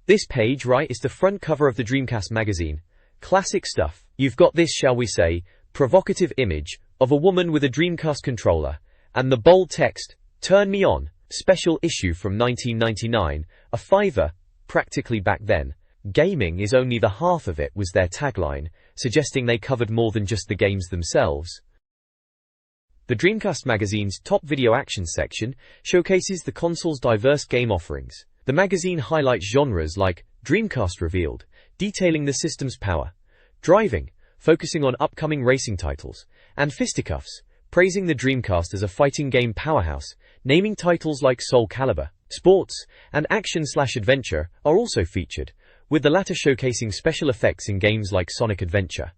This page right is the front cover of the Dreamcast magazine. Classic stuff. You've got this, shall we say, provocative image of a woman with a Dreamcast controller, and the bold text, "Turn me on," special issue from 1999, a fiver, practically back then. "Gaming is only the half of it" was their tagline, suggesting they covered more than just the games themselves. The Dreamcast magazine's top video action section showcases the console's diverse game offerings. The magazine highlights genres like Dreamcast Revealed, detailing the system's power, Driving, focusing on upcoming racing titles, and Fisticuffs, praising the Dreamcast as a fighting game powerhouse, naming titles like Soul Calibur. Sports and action/adventure are also featured, with the latter showcasing special effects in games like Sonic Adventure.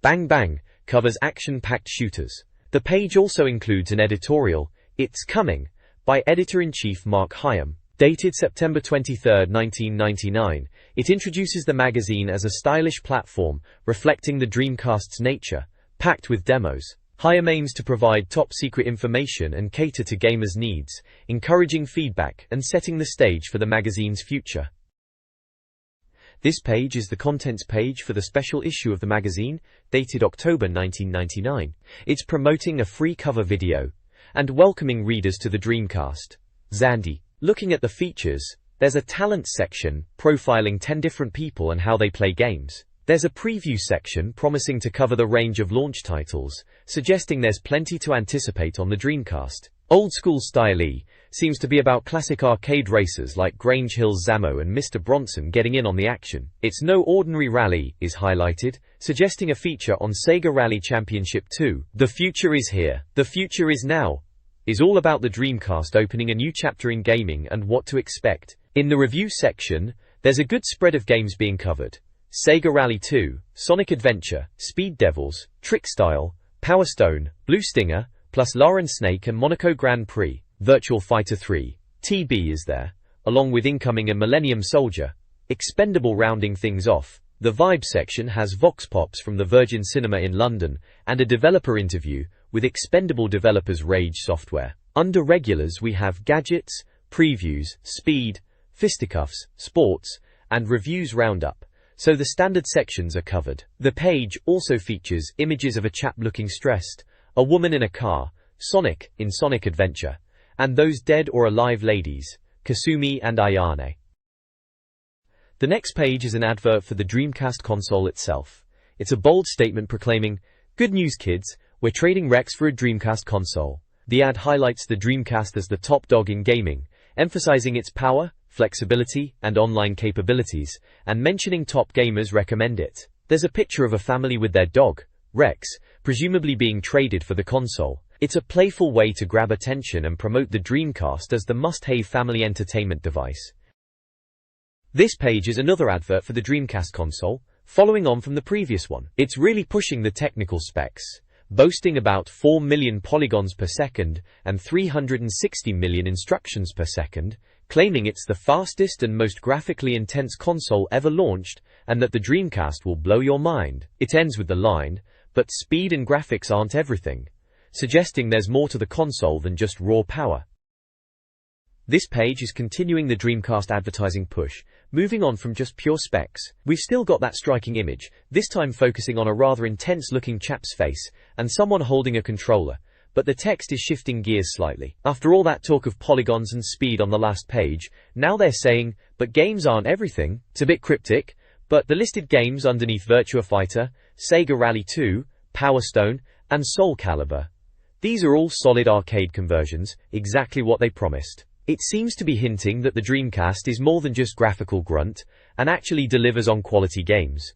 Bang Bang covers action-packed shooters. The page also includes an editorial, "It's Coming," by Editor-in-Chief Mark Hyam. Dated September 23, 1999, it introduces the magazine as a stylish platform reflecting the Dreamcast's nature, packed with demos. Hyam aims to provide top-secret information and cater to gamers' needs, encouraging feedback and setting the stage for the magazine's future. This page is the contents page for the special issue of the magazine, dated October 1999. It's promoting a free cover video and welcoming readers to the Dreamcast. Zandy. Looking at the features, there's a talent section profiling 10 different people and how they play games. There's a preview section promising to cover the range of launch titles, suggesting there's plenty to anticipate on the Dreamcast. Old School Style E seems to be about classic arcade racers like Grange Hill's Zamo and Mr. Bronson getting in on the action. It's No Ordinary Rally is highlighted, suggesting a feature on Sega Rally Championship 2. The future is here. The future is now. Is all about the Dreamcast opening a new chapter in gaming and what to expect. In the review section, there's a good spread of games being covered. Sega Rally 2, Sonic Adventure, Speed Devils, Trick Style, Power Stone, Blue Stinger, plus Lauren Snake and Monaco Grand Prix. Virtual Fighter 3, TB is there, along with Incoming and Millennium Soldier. Expendable rounding things off. The Vibe section has Vox Pops from the Virgin Cinema in London and a developer interview with Expendable developers Rage Software. Under Regulars we have Gadgets, Previews, Speed, Fisticuffs, Sports, and Reviews Roundup, so the standard sections are covered. The page also features images of a chap looking stressed, a woman in a car, Sonic in Sonic Adventure, and those dead or alive ladies, Kasumi and Ayane. The next page is an advert for the Dreamcast console itself. It's a bold statement proclaiming, "Good news kids, we're trading Rex for a Dreamcast console." The ad highlights the Dreamcast as the top dog in gaming, emphasizing its power, flexibility, and online capabilities, and mentioning top gamers recommend it. There's a picture of a family with their dog, Rex, presumably being traded for the console. It's a playful way to grab attention and promote the Dreamcast as the must-have family entertainment device. This page is another advert for the Dreamcast console, following on from the previous one. It's really pushing the technical specs, boasting about 4 million polygons per second and 360 million instructions per second, claiming it's the fastest and most graphically intense console ever launched, and that the Dreamcast will blow your mind. It ends with the line, "But speed and graphics aren't everything," suggesting there's more to the console than just raw power. This page is continuing the Dreamcast advertising push, moving on from just pure specs. We've still got that striking image, this time focusing on a rather intense-looking chap's face and someone holding a controller, but the text is shifting gears slightly. After all that talk of polygons and speed on the last page, now they're saying, "But games aren't everything." It's a bit cryptic, but the listed games underneath Virtua Fighter, Sega Rally 2, Power Stone, and Soul Calibur. These are all solid arcade conversions, exactly what they promised. It seems to be hinting that the Dreamcast is more than just graphical grunt, and actually delivers on quality games.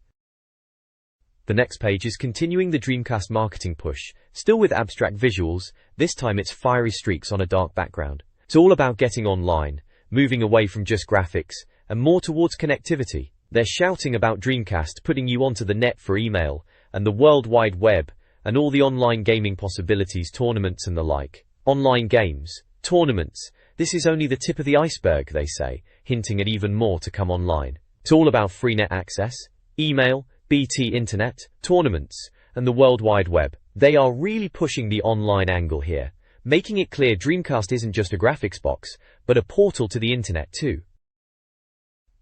The next page is continuing the Dreamcast marketing push, still with abstract visuals, this time it's fiery streaks on a dark background. It's all about getting online, moving away from just graphics, and more towards connectivity. They're shouting about Dreamcast putting you onto the net for email, and the World Wide Web, and all the online gaming possibilities, tournaments and the like. Online games, tournaments, this is only the tip of the iceberg, they say, hinting at even more to come online. It's all about free net access, email, BT Internet, tournaments, and the World Wide Web. They are really pushing the online angle here, making it clear Dreamcast isn't just a graphics box, but a portal to the Internet too.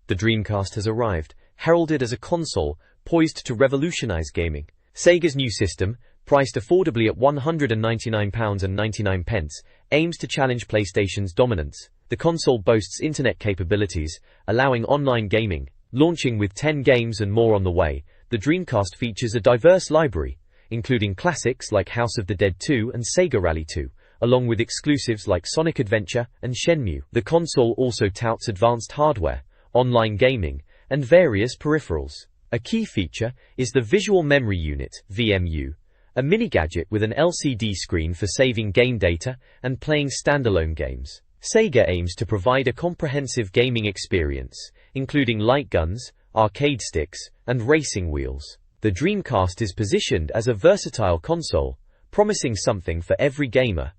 The Dreamcast has arrived, heralded as a console poised to revolutionize gaming. Sega's new system, priced affordably at £199.99, aims to challenge PlayStation's dominance. The console boasts internet capabilities, allowing online gaming. Launching with 10 games and more on the way, the Dreamcast features a diverse library, including classics like House of the Dead 2 and Sega Rally 2, along with exclusives like Sonic Adventure and Shenmue. The console also touts advanced hardware, online gaming, and various peripherals. A key feature is the Visual Memory Unit, VMU, a mini-gadget with an LCD screen for saving game data and playing standalone games. Sega aims to provide a comprehensive gaming experience, including light guns, arcade sticks, and racing wheels. The Dreamcast is positioned as a versatile console, promising something for every gamer.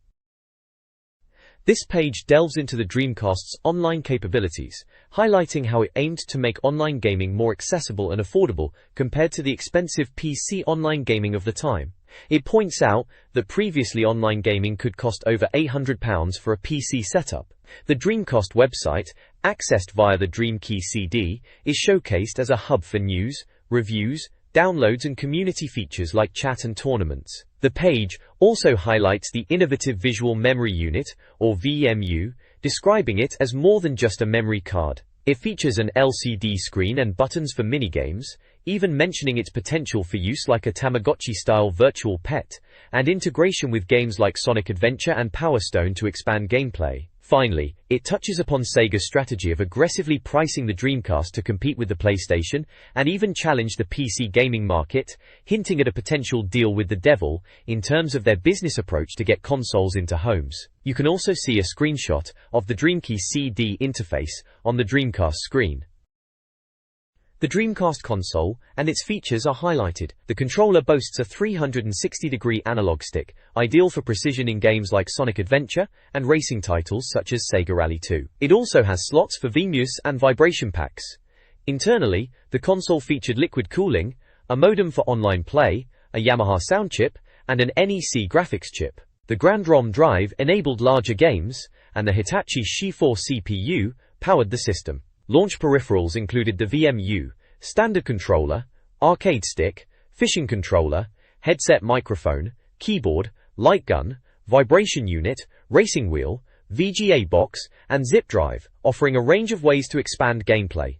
This page delves into the Dreamcast's online capabilities, highlighting how it aimed to make online gaming more accessible and affordable compared to the expensive PC online gaming of the time. It points out that previously online gaming could cost over £800 for a PC setup. The Dreamcast website, accessed via the Dreamkey CD, is showcased as a hub for news, reviews, downloads and community features like chat and tournaments. The page also highlights the innovative Visual Memory Unit, or VMU, describing it as more than just a memory card. It features an LCD screen and buttons for minigames, even mentioning its potential for use like a Tamagotchi-style virtual pet, and integration with games like Sonic Adventure and Power Stone to expand gameplay. Finally, it touches upon Sega's strategy of aggressively pricing the Dreamcast to compete with the PlayStation, and even challenge the PC gaming market, hinting at a potential deal with the devil in terms of their business approach to get consoles into homes. You can also see a screenshot of the Dreamkey CD interface on the Dreamcast screen. The Dreamcast console and its features are highlighted. The controller boasts a 360-degree analog stick, ideal for precision in games like Sonic Adventure and racing titles such as Sega Rally 2. It also has slots for VMUs and vibration packs. Internally, the console featured liquid cooling, a modem for online play, a Yamaha sound chip, and an NEC graphics chip. The Grandrom drive enabled larger games, and the Hitachi Shi4 CPU powered the system. Launch peripherals included the VMU, standard controller, arcade stick, fishing controller, headset microphone, keyboard, light gun, vibration unit, racing wheel, VGA box, and zip drive, offering a range of ways to expand gameplay.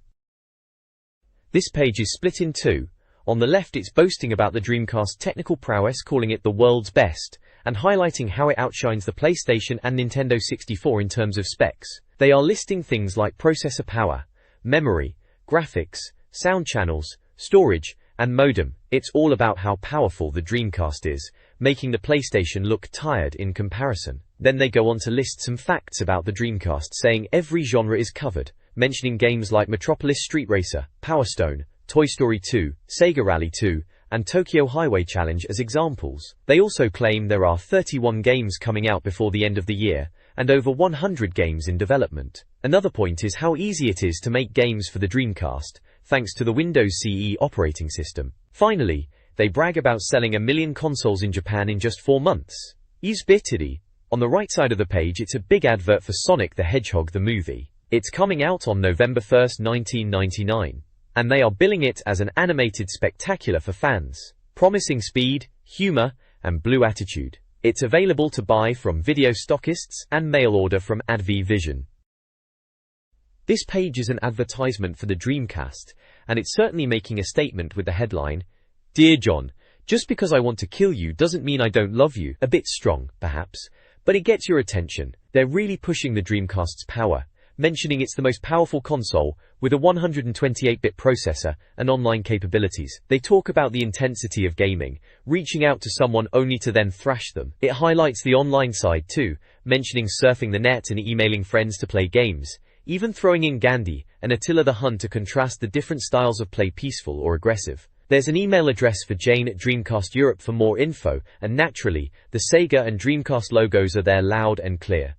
This page is split in two. On the left it's boasting about the Dreamcast's technical prowess, calling it the world's best, and highlighting how it outshines the PlayStation and Nintendo 64 in terms of specs. They are listing things like processor power, memory, graphics, sound channels, storage, and modem. It's all about how powerful the Dreamcast is, making the PlayStation look tired in comparison. Then they go on to list some facts about the Dreamcast, saying every genre is covered, mentioning games like Metropolis Street Racer, Power Stone, Toy Story 2, Sega Rally 2, and Tokyo Highway Challenge as examples. They also claim there are 31 games coming out before the end of the year, and over 100 games in development. Another point is how easy it is to make games for the Dreamcast, thanks to the Windows CE operating system. Finally, they brag about selling 1 million consoles in Japan in just 4 months. Usbitity. On the right side of the page it's a big advert for Sonic the Hedgehog the movie. It's coming out on November 1st, 1999. And they are billing it as an animated spectacular for fans, promising speed, humor, and blue attitude. It's available to buy from video stockists and mail order from ADV Vision. This page is an advertisement for the Dreamcast, and it's certainly making a statement with the headline, "Dear John, just because I want to kill you doesn't mean I don't love you." A bit strong, perhaps, but it gets your attention. They're really pushing the Dreamcast's power, mentioning it's the most powerful console, with a 128-bit processor and online capabilities. They talk about the intensity of gaming, reaching out to someone only to then thrash them. It highlights the online side too, mentioning surfing the net and emailing friends to play games, even throwing in Gandhi and Attila the Hun to contrast the different styles of play, peaceful or aggressive. There's an email address for Jane at Dreamcast Europe for more info, and naturally, the Sega and Dreamcast logos are there loud and clear.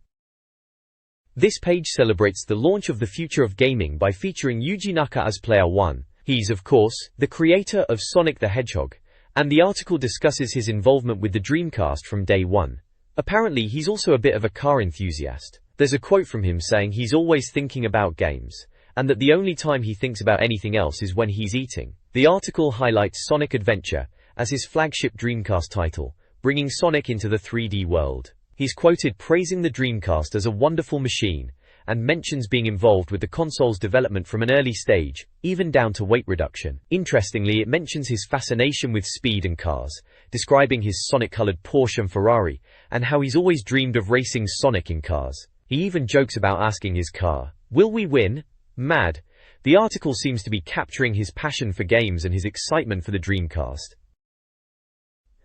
This page celebrates the launch of the future of gaming by featuring Yuji Naka as Player 1. He's, of course, the creator of Sonic the Hedgehog, and the article discusses his involvement with the Dreamcast from day one. Apparently, he's also a bit of a car enthusiast. There's a quote from him saying he's always thinking about games, and that the only time he thinks about anything else is when he's eating. The article highlights Sonic Adventure as his flagship Dreamcast title, bringing Sonic into the 3D world. He's quoted praising the Dreamcast as a wonderful machine, and mentions being involved with the console's development from an early stage, even down to weight reduction. Interestingly, it mentions his fascination with speed and cars, describing his Sonic-colored Porsche and Ferrari, and how he's always dreamed of racing Sonic in cars. He even jokes about asking his car, "Will we win?" Mad. The article seems to be capturing his passion for games and his excitement for the Dreamcast.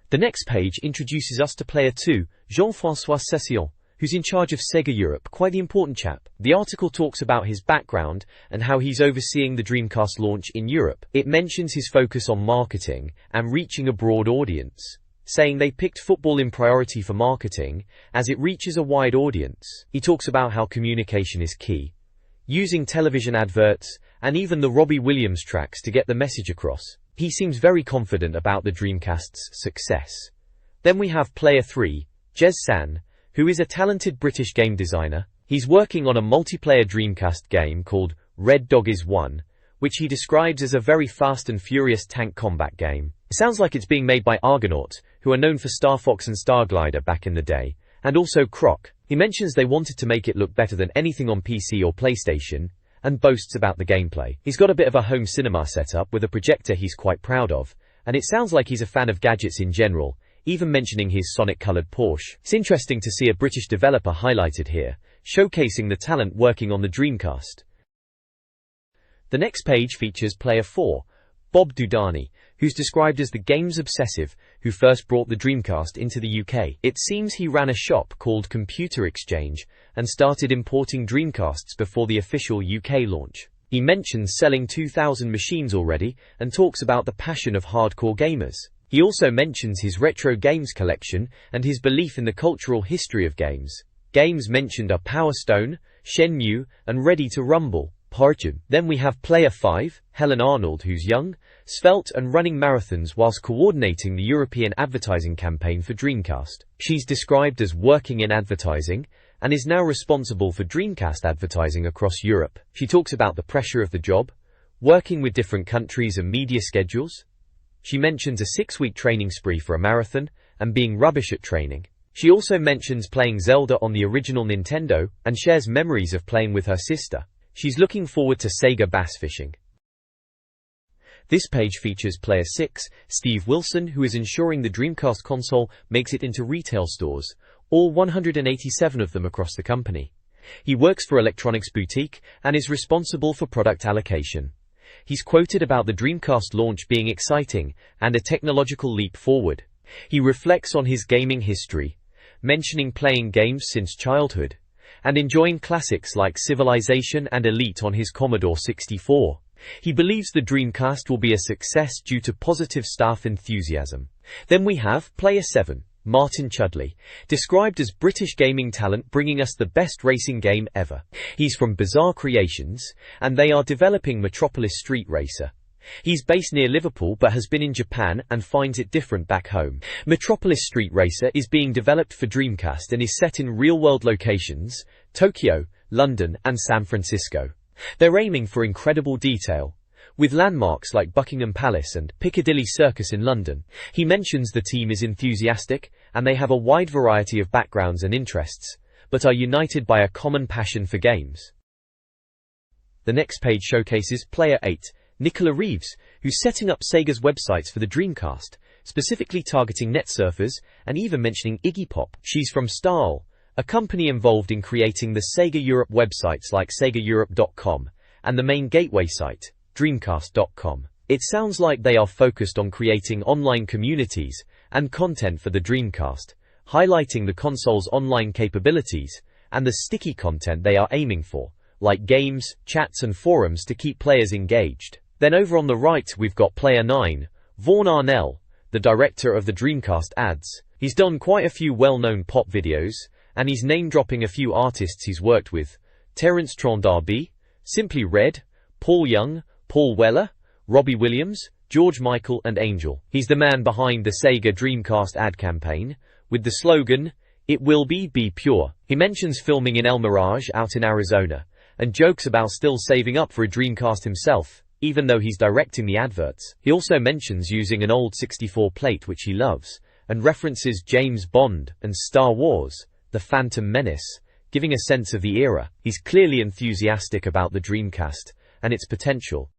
The next page introduces us to player 2, Jean-François Cession, who's in charge of SEGA Europe, quite the important chap. The article talks about his background and how he's overseeing the Dreamcast launch in Europe. It mentions his focus on marketing and reaching a broad audience, saying they picked football in priority for marketing as it reaches a wide audience. He talks about how communication is key, using television adverts and even the Robbie Williams tracks to get the message across. He seems very confident about the Dreamcast's success. Then we have player 3, Jez San, who is a talented British game designer. He's working on a multiplayer Dreamcast game called Red Dog Is One, which he describes as a very fast and furious tank combat game. It sounds like it's being made by Argonaut, who are known for Star Fox and Starglider back in the day, and also Croc. He mentions they wanted to make it look better than anything on PC or PlayStation, and boasts about the gameplay. He's got a bit of a home cinema setup with a projector he's quite proud of, and it sounds like he's a fan of gadgets in general, even mentioning his Sonic-colored Porsche. It's interesting to see a British developer highlighted here, showcasing the talent working on the Dreamcast. The next page features player 4, Bob Dudani, who's described as the games obsessive who first brought the Dreamcast into the UK. It seems he ran a shop called Computer Exchange and started importing Dreamcasts before the official UK launch. He mentions selling 2,000 machines already and talks about the passion of hardcore gamers. He also mentions his retro games collection and his belief in the cultural history of games. Games mentioned are Power Stone, Shenmue, and Ready to Rumble. Then we have player 5, Helen Arnold, who's young, svelte and running marathons whilst coordinating the European advertising campaign for Dreamcast. She's described as working in advertising and is now responsible for Dreamcast advertising across Europe. She talks about the pressure of the job, working with different countries and media schedules. She mentions a 6-week training spree for a marathon and being rubbish at training. She also mentions playing Zelda on the original Nintendo and shares memories of playing with her sister. She's looking forward to Sega bass fishing. This page features player 6, Steve Wilson, who is ensuring the Dreamcast console makes it into retail stores, all 187 of them across the company. He works for Electronics Boutique and is responsible for product allocation. He's quoted about the Dreamcast launch being exciting and a technological leap forward. He reflects on his gaming history, mentioning playing games since childhood, and enjoying classics like Civilization and Elite on his Commodore 64. He believes the Dreamcast will be a success due to positive staff enthusiasm. Then we have player 7, Martin Chudley, described as British gaming talent bringing us the best racing game ever. He's from Bizarre Creations, and they are developing Metropolis Street Racer. He's based near Liverpool but has been in Japan and finds it different back home. Metropolis Street Racer is being developed for Dreamcast and is set in real-world locations, Tokyo, London and San Francisco. They're aiming for incredible detail, with landmarks like Buckingham Palace and Piccadilly Circus in London. He mentions the team is enthusiastic and they have a wide variety of backgrounds and interests, but are united by a common passion for games. The next page showcases player 8, Nicola Reeves, who's setting up Sega's websites for the Dreamcast, specifically targeting net surfers and even mentioning Iggy Pop. She's from Stahl, a company involved in creating the Sega Europe websites like SegaEurope.com and the main gateway site, Dreamcast.com. It sounds like they are focused on creating online communities and content for the Dreamcast, highlighting the console's online capabilities and the sticky content they are aiming for, like games, chats and forums to keep players engaged. Then over on the right we've got player 9, Vaughan Arnell, the director of the Dreamcast ads. He's done quite a few well-known pop videos, and he's name-dropping a few artists he's worked with: Terence Trent D'Arby, Simply Red, Paul Young, Paul Weller, Robbie Williams, George Michael and Angel. He's the man behind the Sega Dreamcast ad campaign, with the slogan, "It will be pure." He mentions filming in El Mirage out in Arizona, and jokes about still saving up for a Dreamcast himself, even though he's directing the adverts. He also mentions using an old 64 plate which he loves, and references James Bond and Star Wars, The Phantom Menace, giving a sense of the era. He's clearly enthusiastic about the Dreamcast and its potential.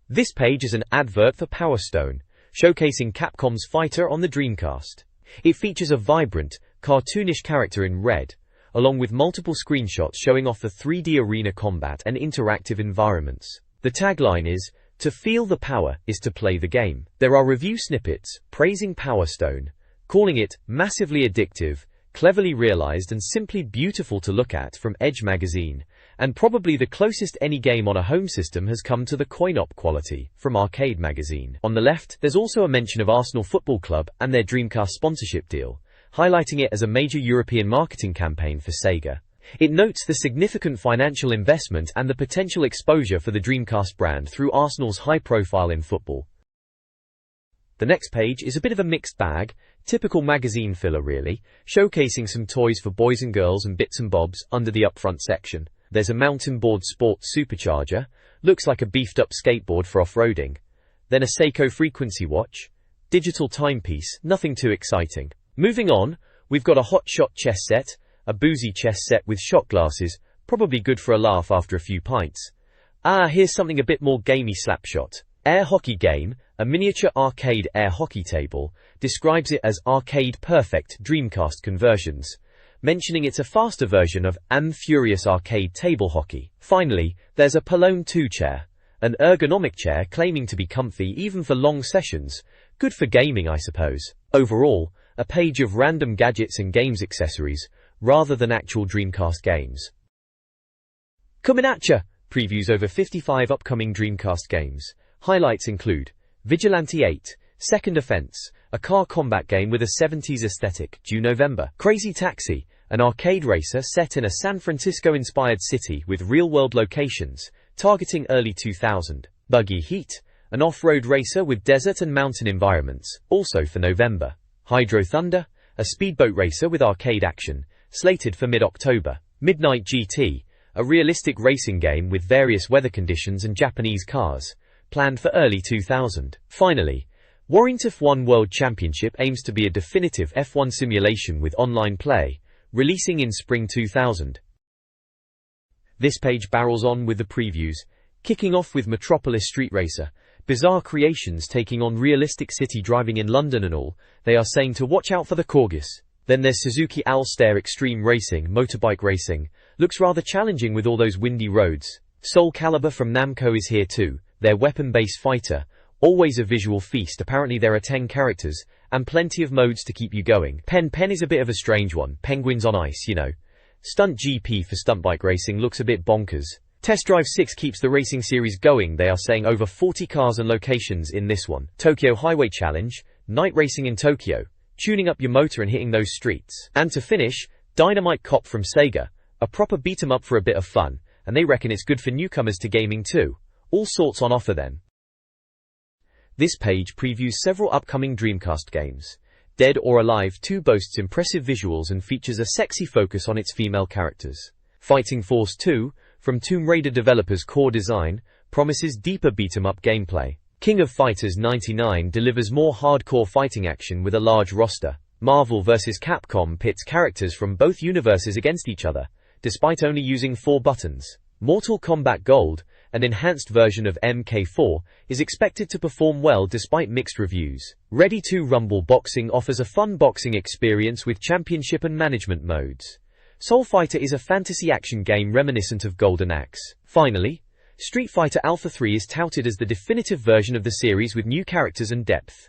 This page is an advert for Power Stone, showcasing Capcom's fighter on the Dreamcast. It features a vibrant, cartoonish character in red, along with multiple screenshots showing off the 3D arena combat and interactive environments. The tagline is, "To feel the power is to play the game." There are review snippets praising Power Stone, calling it massively addictive, cleverly realized and simply beautiful to look at from Edge magazine, and probably the closest any game on a home system has come to the coin-op quality from Arcade magazine. On the left, there's also a mention of Arsenal Football Club and their Dreamcast sponsorship deal, highlighting it as a major European marketing campaign for Sega. It notes the significant financial investment and the potential exposure for the Dreamcast brand through Arsenal's high profile in football. The next page is a bit of a mixed bag, typical magazine filler really, showcasing some toys for boys and girls and bits and bobs under the upfront section. There's a mountain board sports supercharger, looks like a beefed up skateboard for off-roading. Then a Seiko frequency watch, digital timepiece, nothing too exciting. Moving on, we've got a hot shot chess set, a boozy chess set with shot glasses, probably good for a laugh after a few pints. Here's something a bit more gamey slapshot. Air hockey game, a miniature arcade air hockey table, describes it as arcade perfect Dreamcast conversions, mentioning it's a faster version of Furious arcade table hockey. Finally, there's a Palone 2 chair, an ergonomic chair claiming to be comfy even for long sessions, good for gaming I suppose. Overall, a page of random gadgets and games accessories, rather than actual Dreamcast games. Coming at ya! Previews over 55 upcoming Dreamcast games. Highlights include Vigilante 8, Second Offense, a car combat game with a 70s aesthetic, due November. Crazy Taxi, an arcade racer set in a San Francisco-inspired city with real-world locations, targeting early 2000. Buggy Heat, an off-road racer with desert and mountain environments, also for November. Hydro Thunder, a speedboat racer with arcade action, slated for mid-October. Midnight GT, a realistic racing game with various weather conditions and Japanese cars, planned for early 2000. Finally, Warrington F1 World Championship aims to be a definitive F1 simulation with online play, releasing in spring 2000. This page barrels on with the previews, kicking off with Metropolis Street Racer, bizarre creations taking on realistic city driving in London and all. They are saying to watch out for the Corgis. Then there's Suzuki Alstar Extreme Racing, motorbike racing, looks rather challenging with all those windy roads. Soul Calibur from Namco is here too, their weapon-based fighter, always a visual feast. Apparently there are 10 characters, and plenty of modes to keep you going. Pen is a bit of a strange one, penguins on ice, you know. Stunt GP for stunt bike racing looks a bit bonkers. Test Drive 6 keeps the racing series going. They are saying over 40 cars and locations in this one. Tokyo Highway Challenge, night racing in Tokyo, tuning up your motor and hitting those streets. And to finish, Dynamite Cop from Sega, a proper beat 'em up for a bit of fun, and they reckon it's good for newcomers to gaming too. All sorts on offer then. This page previews several upcoming Dreamcast games. Dead or Alive 2 boasts impressive visuals and features a sexy focus on its female characters. Fighting Force 2, from Tomb Raider developers Core Design, promises deeper beat-em-up gameplay. King of Fighters 99 delivers more hardcore fighting action with a large roster. Marvel vs. Capcom pits characters from both universes against each other, despite only using 4 buttons. Mortal Kombat Gold, an enhanced version of MK4, is expected to perform well despite mixed reviews. Ready 2 Rumble Boxing offers a fun boxing experience with championship and management modes. Soul Fighter is a fantasy action game reminiscent of Golden Axe. Finally, Street Fighter Alpha 3 is touted as the definitive version of the series with new characters and depth.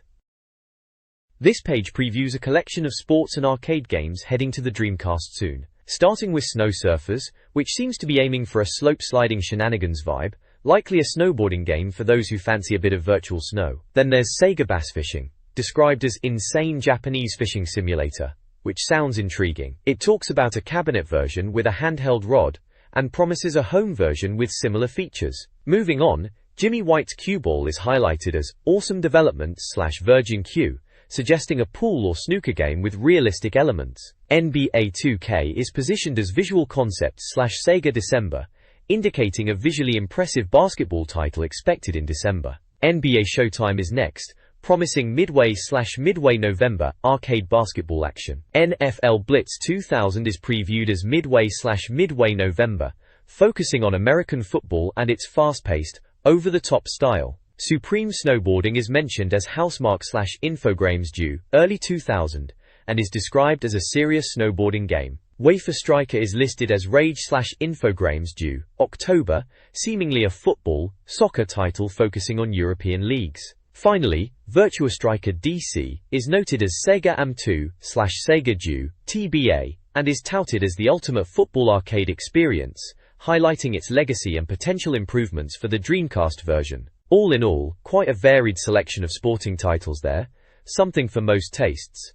This page previews a collection of sports and arcade games heading to the Dreamcast soon. Starting with Snow Surfers, which seems to be aiming for a slope-sliding shenanigans vibe, likely a snowboarding game for those who fancy a bit of virtual snow. Then there's Sega Bass Fishing, described as insane Japanese fishing simulator, which sounds intriguing. It talks about a cabinet version with a handheld rod, and promises a home version with similar features. Moving on, Jimmy White's Cue Ball is highlighted as awesome development / Virgin Q, suggesting a pool or snooker game with realistic elements. NBA 2K is positioned as visual concept / Sega December, indicating a visually impressive basketball title expected in December. NBA Showtime is next, promising Midway/Midway November arcade basketball action. NFL Blitz 2000 is previewed as Midway/Midway November, focusing on American football and its fast-paced, over-the-top style. Supreme Snowboarding is mentioned as Housemarque/Infogrames due early 2000 and is described as a serious snowboarding game. Wafer Striker is listed as Rage/Infogrames due October, seemingly a football, soccer title focusing on European leagues. Finally, Virtua Striker DC is noted as Sega AM2/Sega due TBA and is touted as the ultimate football arcade experience, highlighting its legacy and potential improvements for the Dreamcast version. All in all, quite a varied selection of sporting titles there, something for most tastes.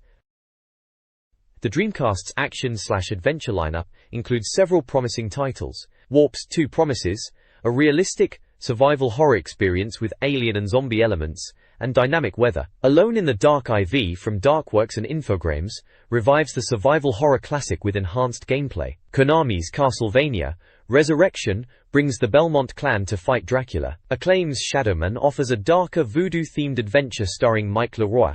The Dreamcast's action/adventure lineup includes several promising titles. Warp's 2 promises a realistic, survival horror experience with alien and zombie elements, and dynamic weather. Alone in the Dark IV from Darkworks and Infogrames revives the survival horror classic with enhanced gameplay. Konami's Castlevania Resurrection brings the Belmont clan to fight Dracula. Acclaim's Shadowman offers a darker voodoo-themed adventure starring Mike Leroy.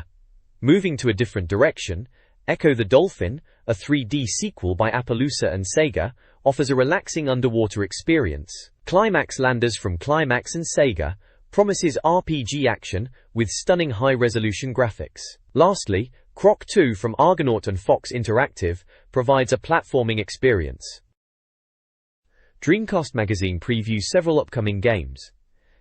Moving to a different direction, Echo the Dolphin, a 3D sequel by Appaloosa and Sega, offers a relaxing underwater experience. Climax Landers from Climax and Sega promises RPG action with stunning high-resolution graphics. Lastly, Croc 2 from Argonaut and Fox Interactive provides a platforming experience. Dreamcast Magazine previews several upcoming games.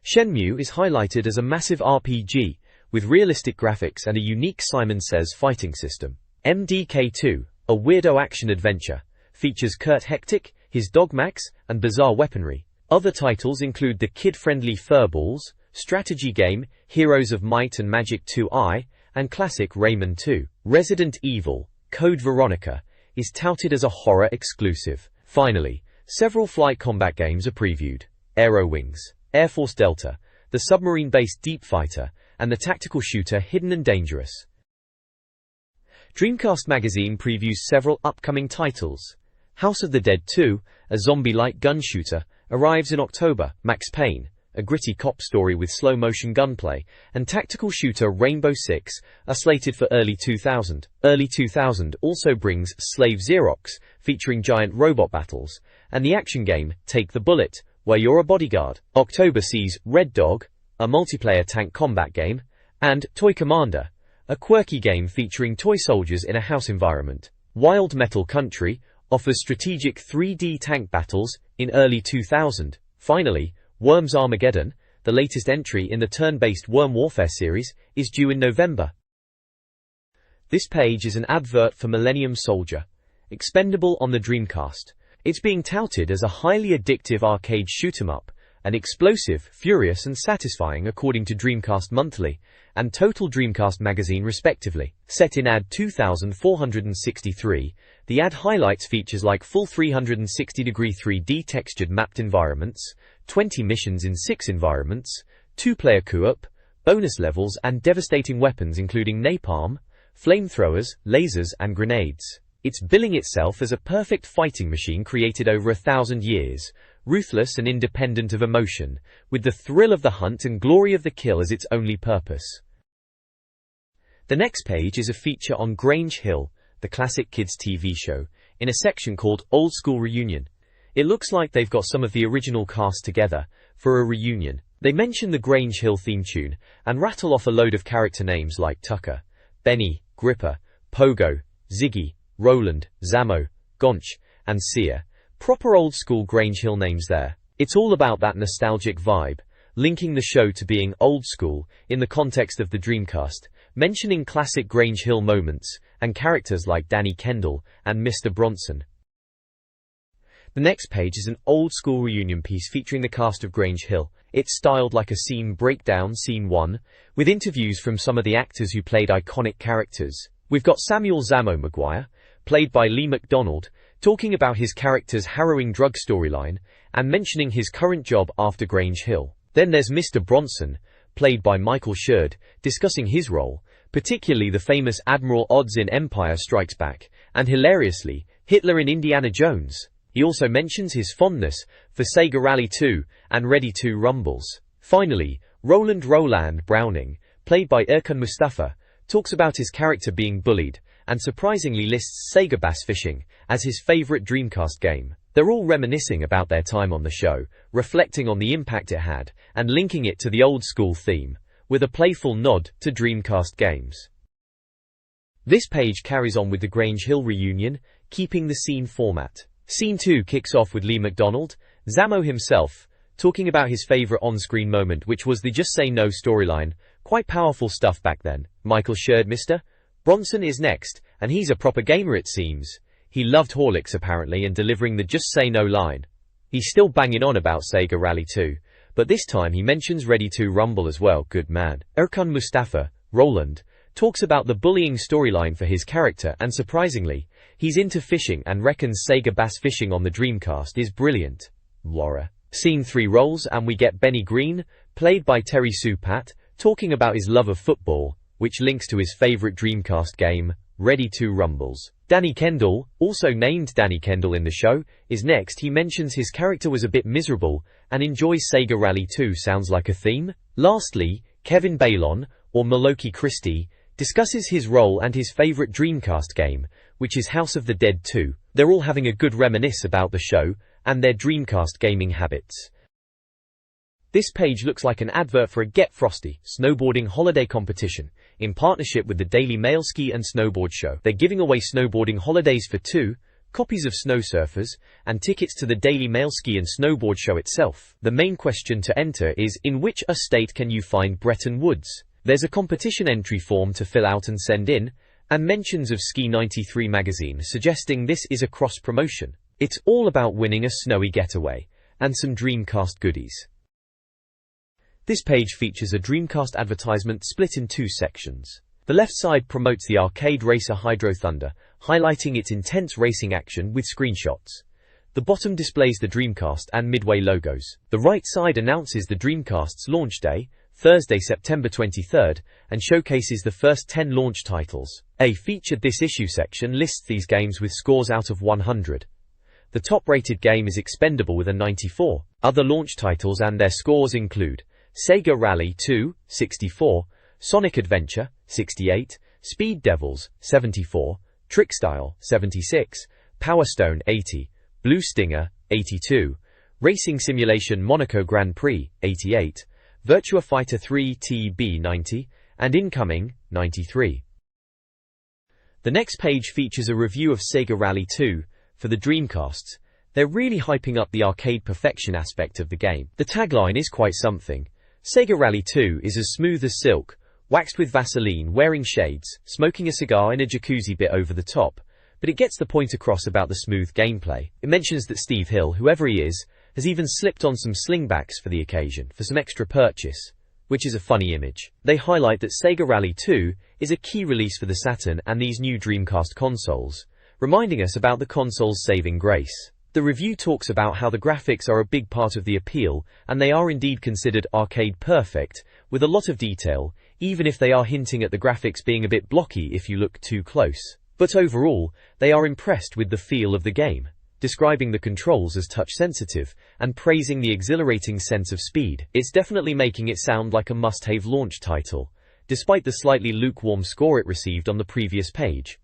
Shenmue is highlighted as a massive RPG with realistic graphics and a unique Simon Says fighting system. MDK2, a weirdo action-adventure, features Kurt Hectic, his dog Max, and bizarre weaponry. Other titles include the kid-friendly Furballs, strategy game Heroes of Might and Magic 2i, and classic Rayman 2. Resident Evil, Code Veronica, is touted as a horror exclusive. Finally, several flight combat games are previewed. Aero Wings, Air Force Delta, the submarine-based Deep Fighter, and the tactical shooter Hidden and Dangerous. Dreamcast Magazine previews several upcoming titles. House of the Dead 2, a zombie-like gun shooter, arrives in October. Max Payne, a gritty cop story with slow-motion gunplay, and tactical shooter Rainbow Six are slated for early 2000. Early 2000 also brings Slave Xerox, featuring giant robot battles, and the action game Take the Bullet, where you're a bodyguard. October sees Red Dog, a multiplayer tank combat game, and Toy Commander, a quirky game featuring toy soldiers in a house environment. Wild Metal Country offers strategic 3D tank battles in early 2000. Finally, Worms Armageddon, the latest entry in the turn-based Worm Warfare series, is due in November. This page is an advert for Millennium Soldier, expendable on the Dreamcast. It's being touted as a highly addictive arcade shoot-'em-up, and explosive, furious and satisfying according to Dreamcast Monthly and Total Dreamcast Magazine respectively. Set in AD 2463, the ad highlights features like full 360-degree 3D textured mapped environments, 20 missions in 6 environments, 2-player co-op, bonus levels and devastating weapons including napalm, flamethrowers, lasers and grenades. It's billing itself as a perfect fighting machine created over 1,000 years, ruthless and independent of emotion, with the thrill of the hunt and glory of the kill as its only purpose. The next page is a feature on Grange Hill, the classic kids TV show, in a section called Old School Reunion. It looks like they've got some of the original cast together for a reunion. They mention the Grange Hill theme tune and rattle off a load of character names like Tucker, Benny, Gripper, Pogo, Ziggy, Roland, Zamo, Gonch, and Sia. Proper old school Grange Hill names there. It's all about that nostalgic vibe, linking the show to being old school in the context of the Dreamcast, mentioning classic Grange Hill moments and characters like Danny Kendall and Mr. Bronson. The next page is an old school reunion piece featuring the cast of Grange Hill. It's styled like a scene breakdown, scene 1, with interviews from some of the actors who played iconic characters. We've got Samuel Zamo Maguire, played by Lee McDonald, talking about his character's harrowing drug storyline and mentioning his current job after Grange Hill. Then there's Mr. Bronson, played by Michael Sherd, discussing his role, particularly the famous Admiral Odds in Empire Strikes Back, and hilariously, Hitler in Indiana Jones. He also mentions his fondness for Sega Rally 2 and Ready 2 Rumbles. Finally, Roland Browning, played by Erkan Mustafa, talks about his character being bullied, and surprisingly lists Sega Bass Fishing as his favorite Dreamcast game. They're all reminiscing about their time on the show, reflecting on the impact it had, and linking it to the old school theme, with a playful nod to Dreamcast games. This page carries on with the Grange Hill reunion, keeping the scene format. Scene 2 kicks off with Lee McDonald, Zamo himself, talking about his favorite on-screen moment, which was the Just Say No storyline. Quite powerful stuff back then. Michael shared Mr. Bronson is next, and he's a proper gamer it seems. He loved Horlicks apparently and delivering the Just Say No line. He's still banging on about Sega Rally 2, but this time he mentions Ready 2 Rumble as well. Good man. Erkan Mustafa, Roland, talks about the bullying storyline for his character, and surprisingly, he's into fishing and reckons Sega Bass Fishing on the Dreamcast is brilliant. Laura. Scene 3 rolls and we get Benny Green, played by Terry Sue Pat, talking about his love of football, which links to his favorite Dreamcast game, Ready 2 Rumbles. Danny Kendall, also named Danny Kendall in the show, is next. He mentions his character was a bit miserable and enjoys Sega Rally 2. Sounds like a theme. Lastly, Kevin Balon, or Maloki Christie, discusses his role and his favorite Dreamcast game, which is House of the Dead 2. They're all having a good reminisce about the show and their Dreamcast gaming habits. This page looks like an advert for a Get Frosty snowboarding holiday competition in partnership with the Daily Mail Ski and Snowboard Show. They're giving away snowboarding holidays for 2, copies of Snow Surfers, and tickets to the Daily Mail Ski and Snowboard Show itself. The main question to enter is, in which state can you find Bretton Woods? There's a competition entry form to fill out and send in, and mentions of Ski 93 magazine suggesting this is a cross-promotion. It's all about winning a snowy getaway, and some Dreamcast goodies. This page features a Dreamcast advertisement split in 2 sections. The left side promotes the arcade racer Hydro Thunder, highlighting its intense racing action with screenshots. The bottom displays the Dreamcast and Midway logos. The right side announces the Dreamcast's launch day, Thursday, September 23rd, and showcases the first 10 launch titles. A featured this issue section lists these games with scores out of 100. The top-rated game is Expendable with a 94. Other launch titles and their scores include Sega Rally 2, 64, Sonic Adventure, 68, Speed Devils, 74, Trickstyle, 76, Power Stone, 80, Blue Stinger, 82, Racing Simulation Monaco Grand Prix, 88, Virtua Fighter 3 TB, 90, and Incoming, 93. The next page features a review of Sega Rally 2 for the Dreamcasts. They're really hyping up the arcade perfection aspect of the game. The tagline is quite something. Sega Rally 2 is as smooth as silk, waxed with Vaseline, wearing shades, smoking a cigar in a jacuzzi bit over the top, but it gets the point across about the smooth gameplay. It mentions that Steve Hill, whoever he is, has even slipped on some slingbacks for the occasion, for some extra purchase, which is a funny image. They highlight that Sega Rally 2 is a key release for the Saturn and these new Dreamcast consoles, reminding us about the console's saving grace. The review talks about how the graphics are a big part of the appeal, and they are indeed considered arcade perfect, with a lot of detail, even if they are hinting at the graphics being a bit blocky if you look too close. But overall, they are impressed with the feel of the game, describing the controls as touch-sensitive, and praising the exhilarating sense of speed. It's definitely making it sound like a must-have launch title, despite the slightly lukewarm score it received on the previous page.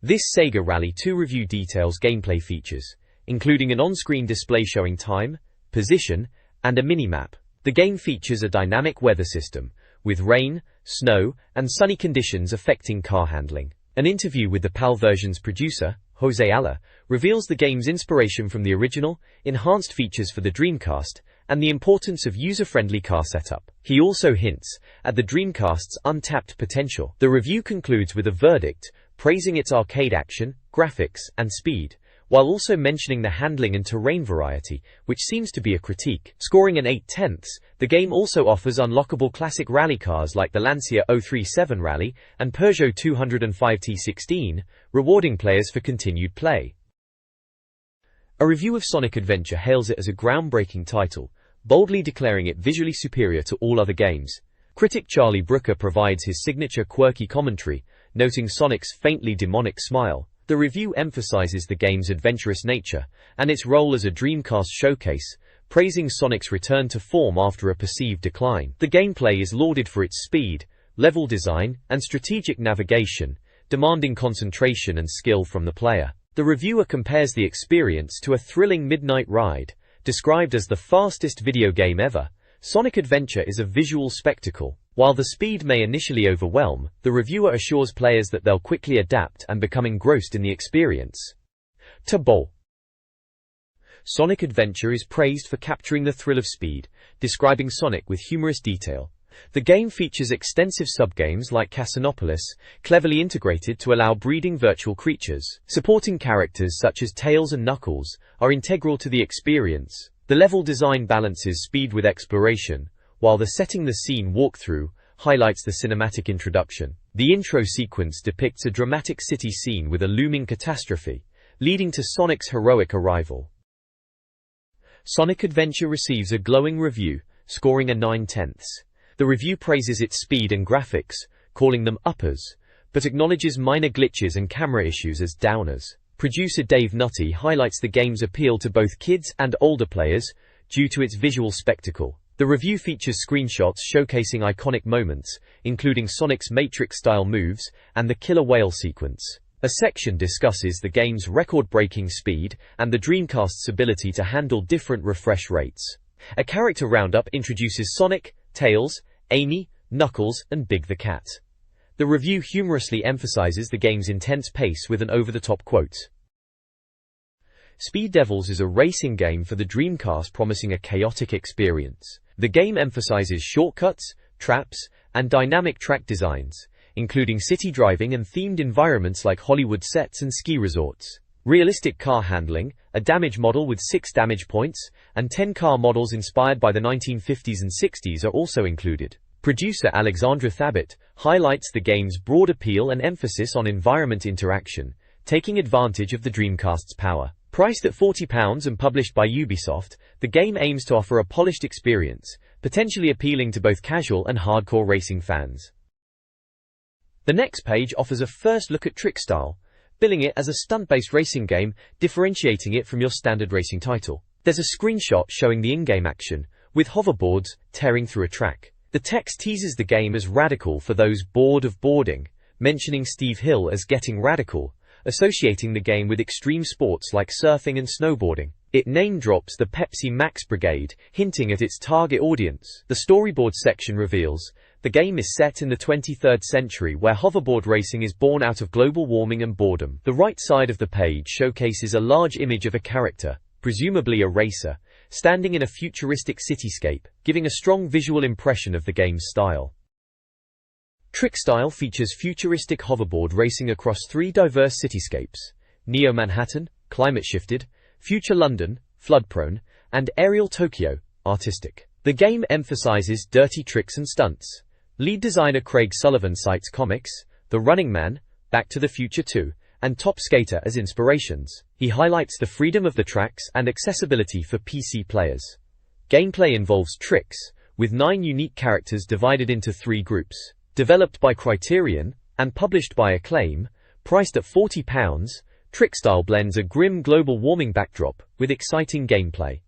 This Sega Rally 2 review details gameplay features, including an on-screen display showing time, position, and a minimap. The game features a dynamic weather system, with rain, snow, and sunny conditions affecting car handling. An interview with the PAL version's producer, Jose Alla, reveals the game's inspiration from the original, enhanced features for the Dreamcast, and the importance of user-friendly car setup. He also hints at the Dreamcast's untapped potential. The review concludes with a verdict, praising its arcade action, graphics, and speed, while also mentioning the handling and terrain variety, which seems to be a critique. Scoring an 8/10, the game also offers unlockable classic rally cars like the Lancia 037 Rally and Peugeot 205 T16, rewarding players for continued play. A review of Sonic Adventure hails it as a groundbreaking title, boldly declaring it visually superior to all other games. Critic Charlie Brooker provides his signature quirky commentary, noting Sonic's faintly demonic smile, The review emphasizes the game's adventurous nature and its role as a Dreamcast showcase, praising Sonic's return to form after a perceived decline. The gameplay is lauded for its speed, level design, and strategic navigation, demanding concentration and skill from the player. The reviewer compares the experience to a thrilling midnight ride, described as the fastest video game ever. Sonic Adventure is a visual spectacle. While the speed may initially overwhelm, the reviewer assures players that they'll quickly adapt and become engrossed in the experience. Ball. Sonic Adventure is praised for capturing the thrill of speed, describing Sonic with humorous detail. The game features extensive subgames like Casinopolis, cleverly integrated to allow breeding virtual creatures. Supporting characters such as Tails and Knuckles are integral to the experience. The level design balances speed with exploration, while the setting the scene walkthrough highlights the cinematic introduction. The intro sequence depicts a dramatic city scene with a looming catastrophe, leading to Sonic's heroic arrival. Sonic Adventure receives a glowing review, scoring a 9/10. The review praises its speed and graphics, calling them uppers, but acknowledges minor glitches and camera issues as downers. Producer Dave Nutty highlights the game's appeal to both kids and older players due to its visual spectacle. The review features screenshots showcasing iconic moments, including Sonic's Matrix-style moves and the killer whale sequence. A section discusses the game's record-breaking speed and the Dreamcast's ability to handle different refresh rates. A character roundup introduces Sonic, Tails, Amy, Knuckles, and Big the Cat. The review humorously emphasizes the game's intense pace with an over-the-top quote. Speed Devils is a racing game for the Dreamcast promising a chaotic experience. The game emphasizes shortcuts, traps, and dynamic track designs, including city driving and themed environments like Hollywood sets and ski resorts. Realistic car handling, a damage model with 6 damage points, and 10 car models inspired by the 1950s and 60s are also included. Producer Alexandra Thabit highlights the game's broad appeal and emphasis on environment interaction, taking advantage of the Dreamcast's power. Priced at £40 and published by Ubisoft, the game aims to offer a polished experience, potentially appealing to both casual and hardcore racing fans. The next page offers a first look at Trickstyle, billing it as a stunt-based racing game, differentiating it from your standard racing title. There's a screenshot showing the in-game action, with hoverboards tearing through a track. The text teases the game as radical for those bored of boarding, mentioning Steve Hill as getting radical, associating the game with extreme sports like surfing and snowboarding. It name-drops the Pepsi Max Brigade, hinting at its target audience. The storyboard section reveals the game is set in the 23rd century where hoverboard racing is born out of global warming and boredom. The right side of the page showcases a large image of a character, presumably a racer, standing in a futuristic cityscape, giving a strong visual impression of the game's style. Trickstyle features futuristic hoverboard racing across 3 diverse cityscapes: Neo Manhattan, climate-shifted, Future London, flood-prone, and Aerial Tokyo, artistic. The game emphasizes dirty tricks and stunts. Lead designer Craig Sullivan cites comics, The Running Man, Back to the Future 2, and Top Skater as inspirations. He highlights the freedom of the tracks and accessibility for PC players. Gameplay involves tricks, with 9 unique characters divided into 3 groups. Developed by Criterion, and published by Acclaim, priced at £40, Trickstyle blends a grim global warming backdrop with exciting gameplay.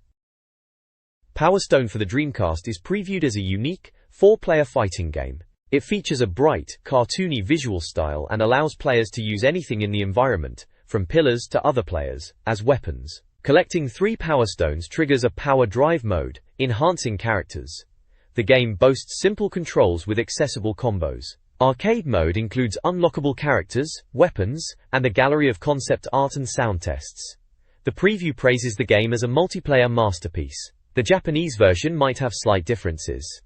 Power Stone for the Dreamcast is previewed as a unique, 4-player fighting game. It features a bright, cartoony visual style and allows players to use anything in the environment, from pillars to other players, as weapons. Collecting 3 Power Stones triggers a power drive mode, enhancing characters. The game boasts simple controls with accessible combos. Arcade mode includes unlockable characters, weapons, and a gallery of concept art and sound tests. The preview praises the game as a multiplayer masterpiece. The Japanese version might have slight differences.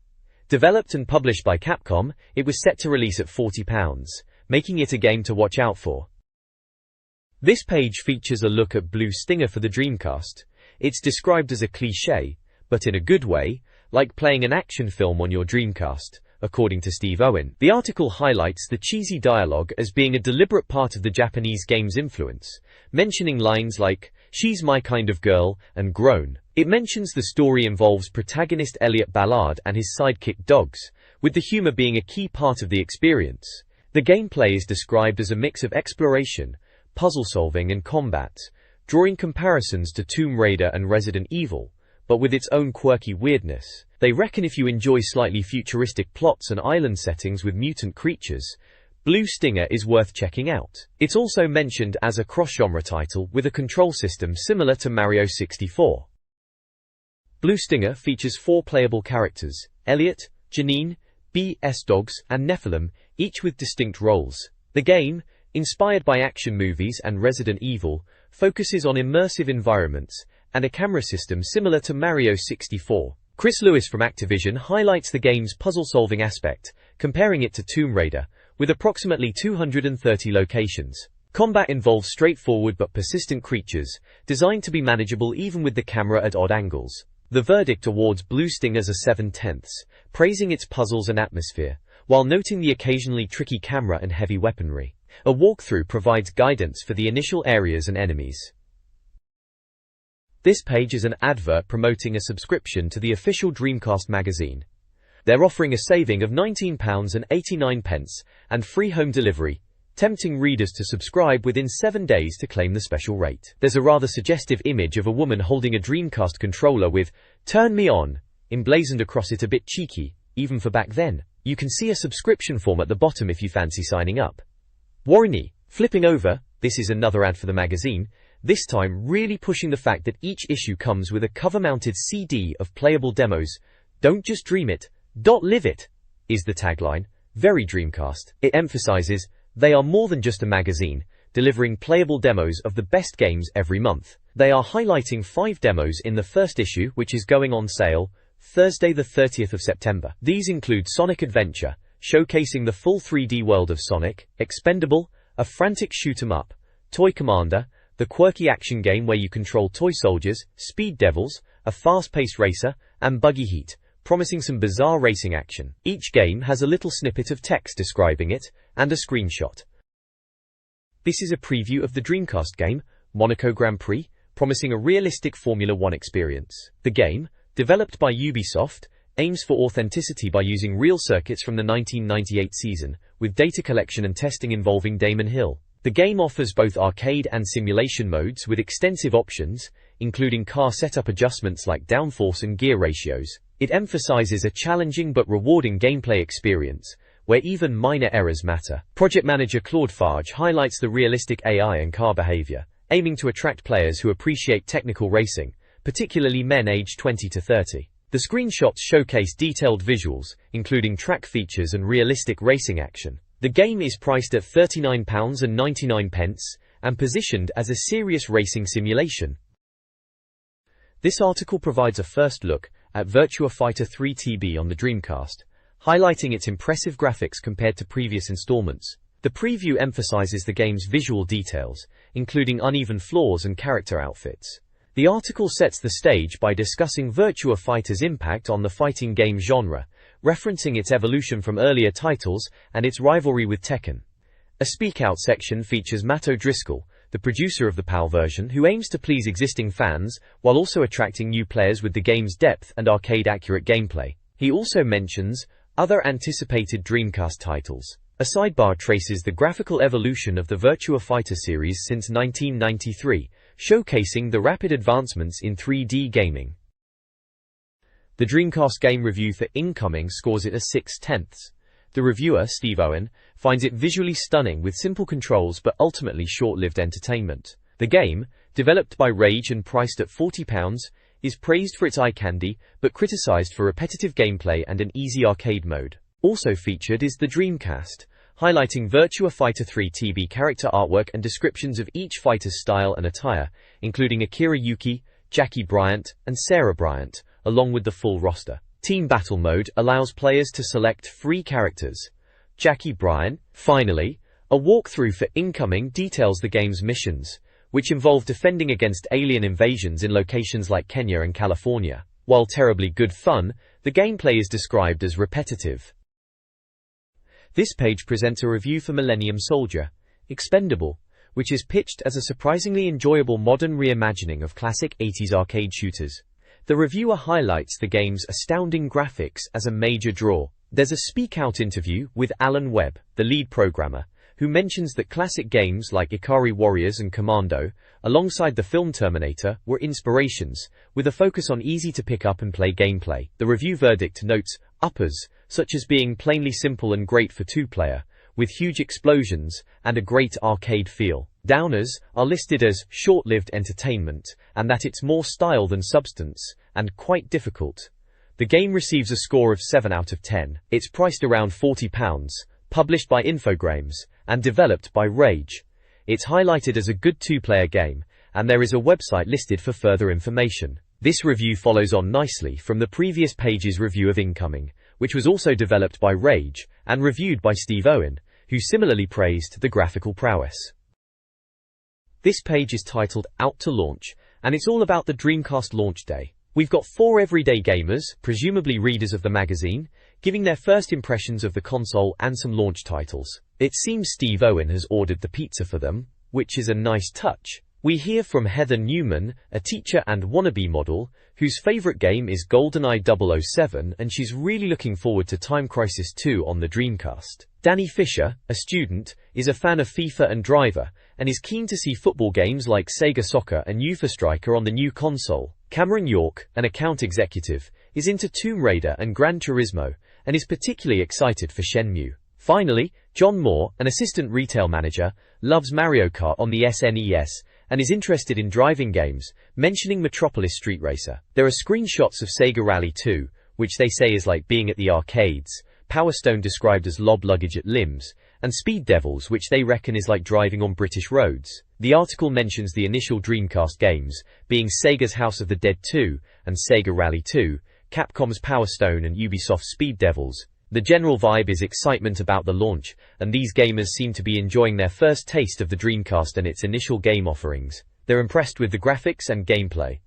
Developed and published by Capcom, it was set to release at £40, making it a game to watch out for. This page features a look at Blue Stinger for the Dreamcast. It's described as a cliché, but in a good way, like playing an action film on your Dreamcast, according to Steve Owen. The article highlights the cheesy dialogue as being a deliberate part of the Japanese game's influence, mentioning lines like, "She's my kind of girl," and "grown." It mentions the story involves protagonist Elliot Ballard and his sidekick dogs, with the humor being a key part of the experience. The gameplay is described as a mix of exploration, puzzle solving and combat, drawing comparisons to Tomb Raider and Resident Evil, but with its own quirky weirdness. They reckon if you enjoy slightly futuristic plots and island settings with mutant creatures, Blue Stinger is worth checking out. It's also mentioned as a cross-genre title with a control system similar to Mario 64. Blue Stinger features 4 playable characters: Elliot, Janine, B.S. Dogs, and Nephilim, each with distinct roles. The game, inspired by action movies and Resident Evil, focuses on immersive environments and a camera system similar to Mario 64. Chris Lewis from Activision highlights the game's puzzle-solving aspect, comparing it to Tomb Raider, with approximately 230 locations. Combat involves straightforward but persistent creatures, designed to be manageable even with the camera at odd angles. The verdict awards Blue Stingers a 7/10, praising its puzzles and atmosphere, while noting the occasionally tricky camera and heavy weaponry. A walkthrough provides guidance for the initial areas and enemies. This page is an advert promoting a subscription to the official Dreamcast magazine. They're offering a saving of £19.89 and free home delivery, tempting readers to subscribe within 7 days to claim the special rate. There's a rather suggestive image of a woman holding a Dreamcast controller with "Turn Me On" emblazoned across it, a bit cheeky, even for back then. You can see a subscription form at the bottom if you fancy signing up. Warning! Flipping over, this is another ad for the magazine, this time really pushing the fact that each issue comes with a cover-mounted CD of playable demos. "Don't just dream it, live it," is the tagline. Very Dreamcast. It emphasizes they are more than just a magazine, delivering playable demos of the best games every month. They are highlighting 5 demos in the first issue, which is going on sale Thursday the 30th of September. These include Sonic Adventure, showcasing the full 3D world of Sonic, Expendable, a frantic shoot-'em-up, Toy Commander, the quirky action game where you control toy soldiers, Speed Devils, a fast-paced racer, and Buggy Heat, promising some bizarre racing action. Each game has a little snippet of text describing it, and a screenshot. This is a preview of the Dreamcast game, Monaco Grand Prix, promising a realistic Formula 1 experience. The game, developed by Ubisoft, aims for authenticity by using real circuits from the 1998 season, with data collection and testing involving Damon Hill. The game offers both arcade and simulation modes with extensive options, including car setup adjustments like downforce and gear ratios. It emphasizes a challenging but rewarding gameplay experience, where even minor errors matter. Project manager Claude Farge highlights the realistic AI and car behavior, aiming to attract players who appreciate technical racing, particularly men aged 20 to 30. The screenshots showcase detailed visuals, including track features and realistic racing action. The game is priced at £39.99 and positioned as a serious racing simulation. This article provides a first look at Virtua Fighter 3 TB on the Dreamcast, highlighting its impressive graphics compared to previous installments. The preview emphasizes the game's visual details, including uneven floors and character outfits. The article sets the stage by discussing Virtua Fighter's impact on the fighting game genre, referencing its evolution from earlier titles and its rivalry with Tekken. A speak-out section features Matt O'Driscoll, the producer of the PAL version, who aims to please existing fans while also attracting new players with the game's depth and arcade-accurate gameplay. He also mentions other anticipated Dreamcast titles. A sidebar traces the graphical evolution of the Virtua Fighter series since 1993, showcasing the rapid advancements in 3D gaming. The Dreamcast game review for Incoming scores it a 6/10. The reviewer, Steve Owen, finds it visually stunning with simple controls but ultimately short-lived entertainment. The game, developed by Rage and priced at £40, is praised for its eye candy but criticized for repetitive gameplay and an easy arcade mode. Also featured is the Dreamcast, highlighting Virtua Fighter 3 TB character artwork and descriptions of each fighter's style and attire, including Akira Yuki, Jackie Bryant, and Sarah Bryant, along with the full roster. Team Battle Mode allows players to select 3 characters. Jackie Bryant. Finally, a walkthrough for Incoming details the game's missions, which involve defending against alien invasions in locations like Kenya and California. While terribly good fun, the gameplay is described as repetitive. This page presents a review for Millennium Soldier, Expendable, which is pitched as a surprisingly enjoyable modern reimagining of classic 80s arcade shooters. The reviewer highlights the game's astounding graphics as a major draw. There's a speak-out interview with Alan Webb, the lead programmer, who mentions that classic games like Ikari Warriors and Commando, alongside the film Terminator, were inspirations, with a focus on easy-to-pick-up and play gameplay. The review verdict notes uppers, such as being plainly simple and great for two-player, with huge explosions and a great arcade feel. Downers are listed as short-lived entertainment, and that it's more style than substance, and quite difficult. The game receives a score of 7 out of 10. It's priced around £40, published by Infogrames, and developed by Rage. It's highlighted as a good two-player game, and there is a website listed for further information. This review follows on nicely from the previous page's review of Incoming, which was also developed by Rage, and reviewed by Steve Owen, who similarly praised the graphical prowess. This page is titled Out to Launch, and it's all about the Dreamcast launch day. We've got 4 everyday gamers, presumably readers of the magazine, giving their first impressions of the console and some launch titles. It seems Steve Owen has ordered the pizza for them, which is a nice touch. We hear from Heather Newman, a teacher and wannabe model, whose favorite game is GoldenEye 007, and she's really looking forward to Time Crisis 2 on the Dreamcast. Danny Fisher, a student, is a fan of FIFA and Driver, and is keen to see football games like Sega Soccer and UEFA Striker on the new console. Cameron York, an account executive, is into Tomb Raider and Gran Turismo, and is particularly excited for Shenmue. Finally, John Moore, an assistant retail manager, loves Mario Kart on the SNES, and is interested in driving games, mentioning Metropolis Street Racer. There are screenshots of Sega Rally 2, which they say is like being at the arcades, Power Stone described as lob luggage at Limbs, and Speed Devils, which they reckon is like driving on British roads. The article mentions the initial Dreamcast games, being Sega's House of the Dead 2, and Sega Rally 2, Capcom's Power Stone and Ubisoft's Speed Devils. The general vibe is excitement about the launch, and these gamers seem to be enjoying their first taste of the Dreamcast and its initial game offerings. They're impressed with the graphics and gameplay.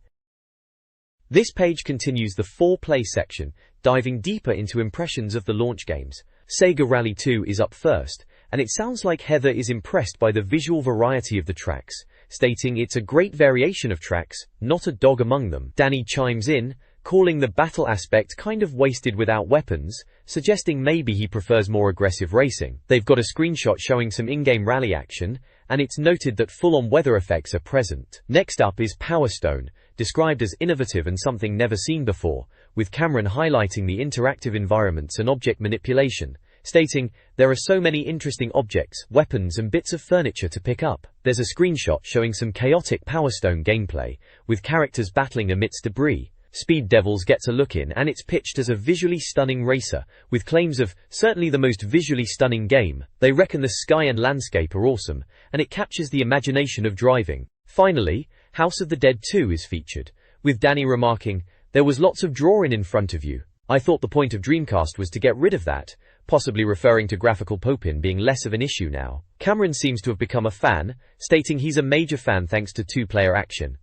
This page continues the 4-play section, diving deeper into impressions of the launch games. Sega Rally 2 is up first, and it sounds like Heather is impressed by the visual variety of the tracks, stating it's a great variation of tracks, not a dog among them. Danny chimes in, calling the battle aspect kind of wasted without weapons, suggesting maybe he prefers more aggressive racing. They've got a screenshot showing some in-game rally action, and it's noted that full-on weather effects are present. Next up is Power Stone, described as innovative and something never seen before, with Cameron highlighting the interactive environments and object manipulation, stating, there are so many interesting objects, weapons and bits of furniture to pick up. There's a screenshot showing some chaotic Power Stone gameplay, with characters battling amidst debris. Speed Devils gets a look in, and it's pitched as a visually stunning racer, with claims of, certainly the most visually stunning game. They reckon the sky and landscape are awesome, and it captures the imagination of driving. Finally, House of the Dead 2 is featured, with Danny remarking, there was lots of drawing in front of you. I thought the point of Dreamcast was to get rid of that, possibly referring to graphical popin being less of an issue now. Cameron seems to have become a fan, stating he's a major fan thanks to 2-player action.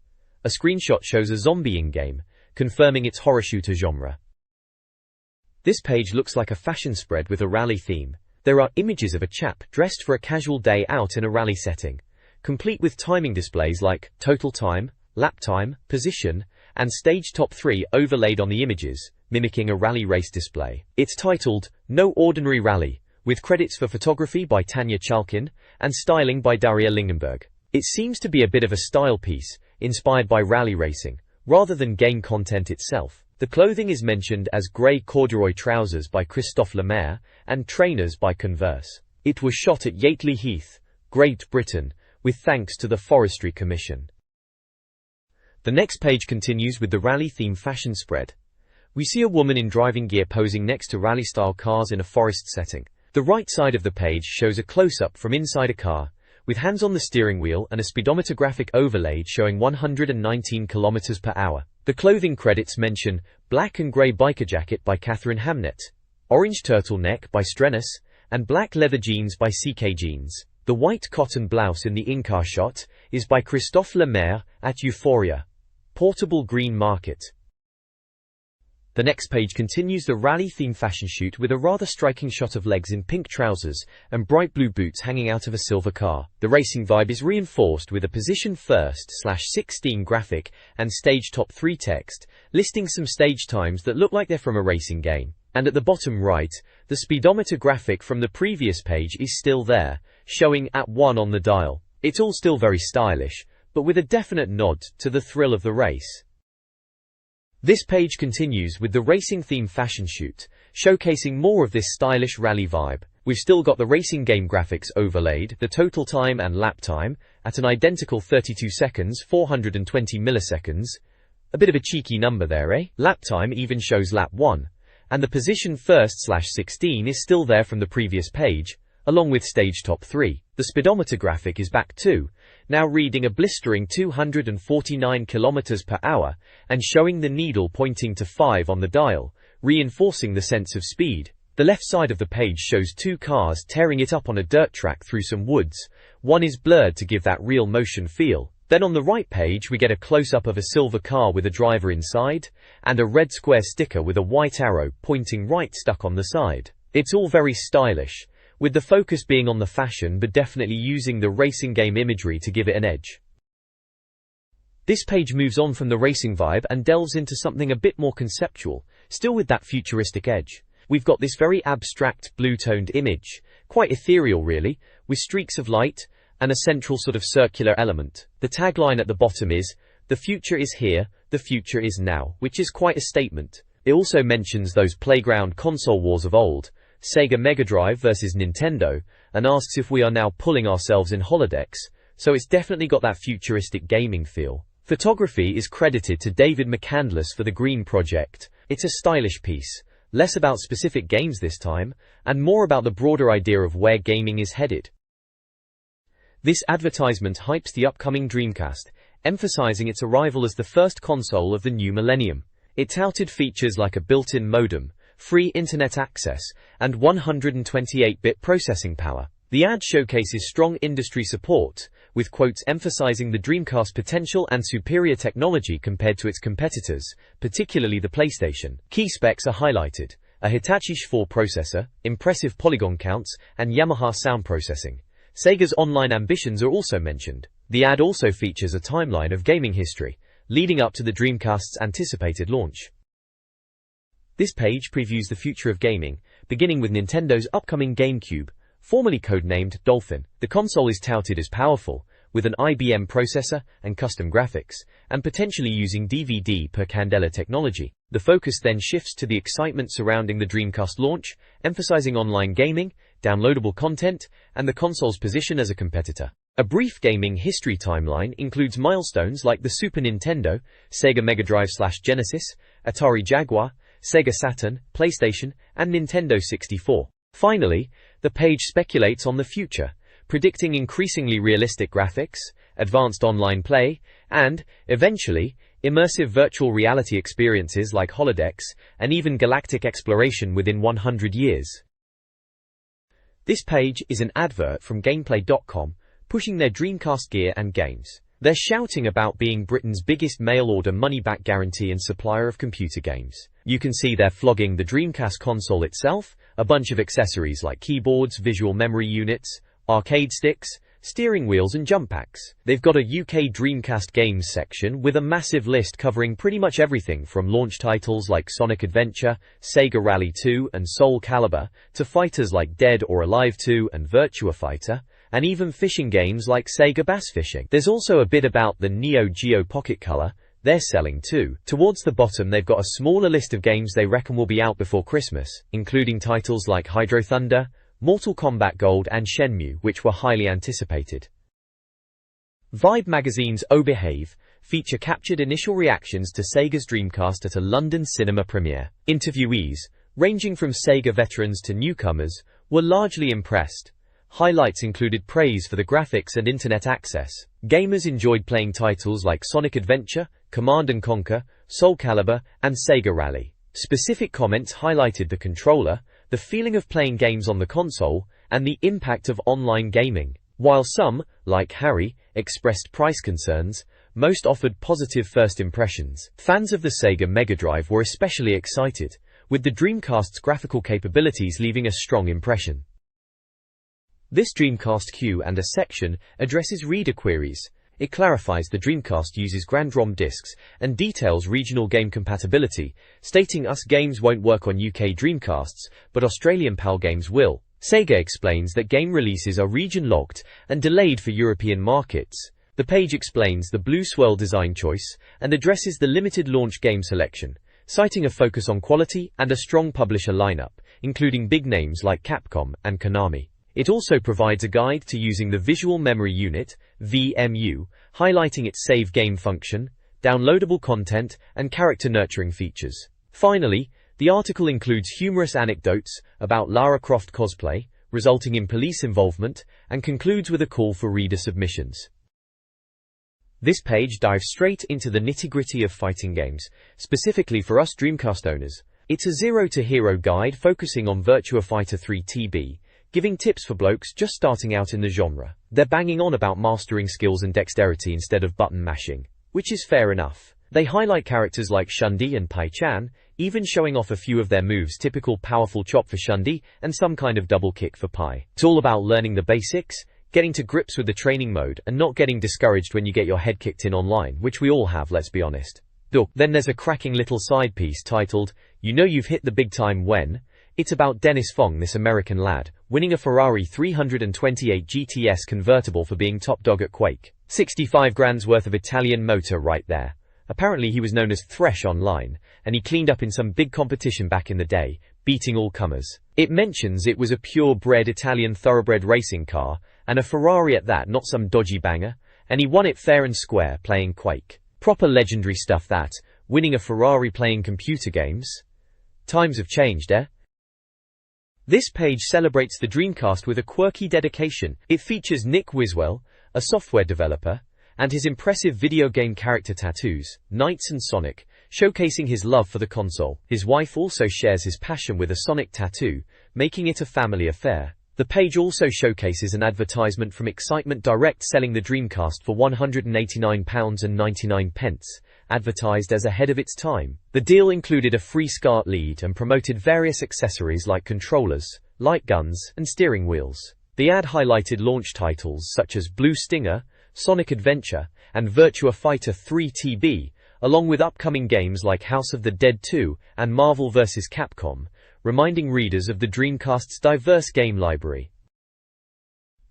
A screenshot shows a zombie in-game, confirming its horror shooter genre. This page looks like a fashion spread with a rally theme. There are images of a chap dressed for a casual day out in a rally setting, complete with timing displays like total time, lap time, position, and stage top 3 overlaid on the images, mimicking a rally race display. It's titled, No Ordinary Rally, with credits for photography by Tanya Chalkin, and styling by Daria Lingenberg. It seems to be a bit of a style piece, inspired by rally racing, rather than game content itself. The clothing is mentioned as grey corduroy trousers by Christophe Lemaire, and trainers by Converse. It was shot at Yateley Heath, Great Britain, with thanks to the Forestry Commission. The next page continues with the rally-themed fashion spread. We see a woman in driving gear posing next to rally-style cars in a forest setting. The right side of the page shows a close-up from inside a car, with hands on the steering wheel and a speedometer graphic overlaid showing 119 km per hour. The clothing credits mention Black and Grey Biker Jacket by Catherine Hamnett, Orange Turtleneck by Strenuous, and Black Leather Jeans by CK Jeans. The white cotton blouse in the in-car shot is by Christophe Lemaire at Euphoria, Portable Green Market. The next page continues the rally-themed fashion shoot with a rather striking shot of legs in pink trousers and bright blue boots hanging out of a silver car. The racing vibe is reinforced with a position first/16 graphic and stage top 3 text, listing some stage times that look like they're from a racing game. And at the bottom right, the speedometer graphic from the previous page is still there, showing at 1 on the dial. It's all still very stylish, but with a definite nod to the thrill of the race. This page continues with the racing theme fashion shoot, showcasing more of this stylish rally vibe. We've still got the racing game graphics overlaid, the total time and lap time, at an identical 32 seconds, 420 milliseconds. A bit of a cheeky number there, eh? Lap time even shows lap 1. And the position 1/16 is still there from the previous page, along with stage top 3. The speedometer graphic is back too, now reading a blistering 249 km per hour, and showing the needle pointing to 5 on the dial, reinforcing the sense of speed. The left side of the page shows 2 cars tearing it up on a dirt track through some woods. One is blurred to give that real motion feel. Then on the right page we get a close-up of a silver car with a driver inside, and a red square sticker with a white arrow pointing right stuck on the side. It's all very stylish, with the focus being on the fashion but definitely using the racing game imagery to give it an edge. This page moves on from the racing vibe and delves into something a bit more conceptual, still with that futuristic edge. We've got this very abstract blue-toned image, quite ethereal really, with streaks of light, and a central sort of circular element. The tagline at the bottom is, "The future is here, the future is now," which is quite a statement. It also mentions those playground console wars of old, Sega Mega Drive versus Nintendo, and asks if we are now pulling ourselves in holodecks, so it's definitely got that futuristic gaming feel. Photography is credited to David McCandless for the Green Project. It's a stylish piece, less about specific games this time, and more about the broader idea of where gaming is headed. This advertisement hypes the upcoming Dreamcast, emphasizing its arrival as the first console of the new millennium. It touted features like a built-in modem, free internet access, and 128-bit processing power. The ad showcases strong industry support, with quotes emphasizing the Dreamcast's potential and superior technology compared to its competitors, particularly the PlayStation. Key specs are highlighted: a Hitachi Shenmue processor, impressive polygon counts, and Yamaha sound processing. Sega's online ambitions are also mentioned. The ad also features a timeline of gaming history, leading up to the Dreamcast's anticipated launch. This page previews the future of gaming, beginning with Nintendo's upcoming GameCube, formerly codenamed Dolphin. The console is touted as powerful, with an IBM processor and custom graphics, and potentially using DVD per candela technology. The focus then shifts to the excitement surrounding the Dreamcast launch, emphasizing online gaming, downloadable content, and the console's position as a competitor. A brief gaming history timeline includes milestones like the Super Nintendo, Sega Mega Drive/Genesis, Atari Jaguar, Sega Saturn, PlayStation, and Nintendo 64. Finally, the page speculates on the future, predicting increasingly realistic graphics, advanced online play, and, eventually, immersive virtual reality experiences like holodecks, and even galactic exploration within 100 years. This page is an advert from Gameplay.com, pushing their Dreamcast gear and games. They're shouting about being Britain's biggest mail-order money-back guarantee and supplier of computer games. You can see they're flogging the Dreamcast console itself, a bunch of accessories like keyboards, visual memory units, arcade sticks, steering wheels and jump packs. They've got a UK Dreamcast games section with a massive list covering pretty much everything from launch titles like Sonic Adventure, Sega Rally 2 and Soul Calibur, to fighters like Dead or Alive 2 and Virtua Fighter, and even fishing games like Sega Bass Fishing. There's also a bit about the Neo Geo Pocket Color they're selling too. Towards the bottom they've got a smaller list of games they reckon will be out before Christmas, including titles like Hydro Thunder, Mortal Kombat Gold and Shenmue, which were highly anticipated. Vibe magazine's Oh Behave feature captured initial reactions to Sega's Dreamcast at a London cinema premiere. Interviewees, ranging from Sega veterans to newcomers, were largely impressed. Highlights included praise for the graphics and internet access. Gamers enjoyed playing titles like Sonic Adventure, Command & Conquer, Soul Calibur, and Sega Rally. Specific comments highlighted the controller, the feeling of playing games on the console, and the impact of online gaming. While some, like Harry, expressed price concerns, most offered positive first impressions. Fans of the Sega Mega Drive were especially excited, with the Dreamcast's graphical capabilities leaving a strong impression. This Dreamcast Q&A section addresses reader queries, It clarifies the Dreamcast uses GrandROM discs and details regional game compatibility, stating US games won't work on UK Dreamcasts, but Australian PAL games will. SEGA explains that game releases are region-locked and delayed for European markets. The page explains the blue swirl design choice and addresses the limited launch game selection, citing a focus on quality and a strong publisher lineup, including big names like Capcom and Konami. It also provides a guide to using the Visual Memory Unit, VMU, highlighting its save game function, downloadable content, and character nurturing features. Finally, the article includes humorous anecdotes about Lara Croft cosplay, resulting in police involvement, and concludes with a call for reader submissions. This page dives straight into the nitty-gritty of fighting games, specifically for us Dreamcast owners. It's a zero-to-hero guide focusing on Virtua Fighter 3 TB, giving tips for blokes just starting out in the genre. They're banging on about mastering skills and dexterity instead of button mashing, which is fair enough. They highlight characters like Shundi and Pai-chan, even showing off a few of their moves, typical powerful chop for Shundi and some kind of double kick for Pai. It's all about learning the basics, getting to grips with the training mode, and not getting discouraged when you get your head kicked in online, which we all have, let's be honest. Then there's a cracking little side piece titled, "You Know You've Hit the Big Time When?" It's about Dennis Fong, this American lad, winning a Ferrari 328 GTS convertible for being top dog at Quake. 65 grand's worth of Italian motor right there. Apparently he was known as Thresh online, and he cleaned up in some big competition back in the day, beating all comers. It mentions it was a pure-bred Italian thoroughbred racing car, and a Ferrari at that, not some dodgy banger, and he won it fair and square playing Quake. Proper legendary stuff that, winning a Ferrari playing computer games. Times have changed, eh? This page celebrates the Dreamcast with a quirky dedication. It features Nick Wiswell, a software developer, and his impressive video game character tattoos, Knights and Sonic, showcasing his love for the console. His wife also shares his passion with a Sonic tattoo, making it a family affair. The page also showcases an advertisement from Excitement Direct selling the Dreamcast for £189.99, advertised as ahead of its time. The deal included a free SCART lead and promoted various accessories like controllers, light guns, and steering wheels. The ad highlighted launch titles such as Blue Stinger, Sonic Adventure, and Virtua Fighter 3 TB, along with upcoming games like House of the Dead 2 and Marvel vs. Capcom, reminding readers of the Dreamcast's diverse game library.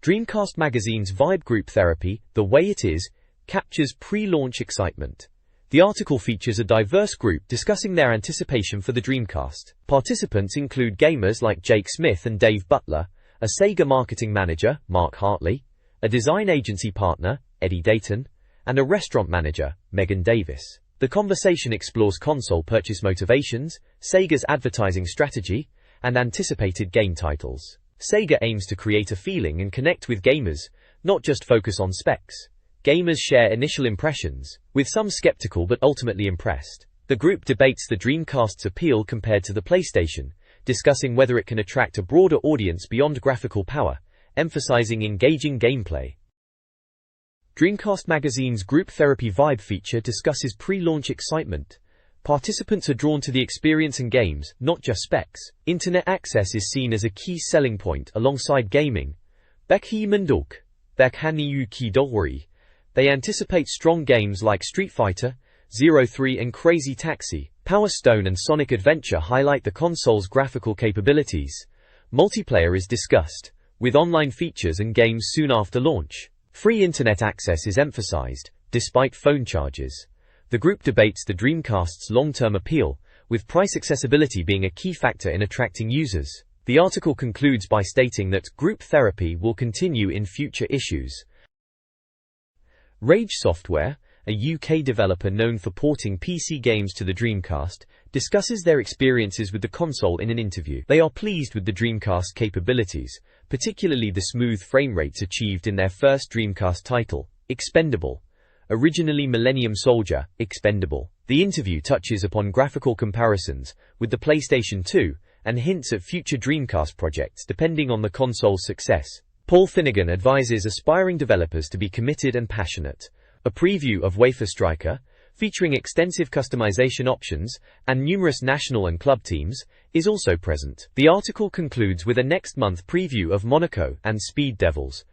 Dreamcast Magazine's Vibe Group Therapy, The Way It Is, captures pre-launch excitement. The article features a diverse group discussing their anticipation for the Dreamcast. Participants include gamers like Jake Smith and Dave Butler, a SEGA marketing manager, Mark Hartley, a design agency partner, Eddie Dayton, and a restaurant manager, Megan Davis. The conversation explores console purchase motivations, SEGA's advertising strategy, and anticipated game titles. SEGA aims to create a feeling and connect with gamers, not just focus on specs. Gamers share initial impressions, with some skeptical but ultimately impressed. The group debates the Dreamcast's appeal compared to the PlayStation, discussing whether it can attract a broader audience beyond graphical power, emphasizing engaging gameplay. Dreamcast Magazine's Group Therapy Vibe feature discusses pre-launch excitement. Participants are drawn to the experience and games, not just specs. Internet access is seen as a key selling point alongside gaming. Bekhi Munduk, Bekhaniyu Kidori. They anticipate strong games like Street Fighter, 03 and Crazy Taxi. Power Stone and Sonic Adventure highlight the console's graphical capabilities. Multiplayer is discussed, with online features and games soon after launch. Free internet access is emphasized, despite phone charges. The group debates the Dreamcast's long-term appeal, with price accessibility being a key factor in attracting users. The article concludes by stating that group therapy will continue in future issues. Rage Software, a UK developer known for porting PC games to the Dreamcast, discusses their experiences with the console in an interview. They are pleased with the Dreamcast's capabilities, particularly the smooth frame rates achieved in their first Dreamcast title, Expendable. Originally Millennium Soldier, Expendable. The interview touches upon graphical comparisons with the PlayStation 2 and hints at future Dreamcast projects depending on the console's success. Paul Finnegan advises aspiring developers to be committed and passionate. A preview of Wafer Striker, featuring extensive customization options and numerous national and club teams, is also present. The article concludes with a next month preview of Monaco and Speed Devils.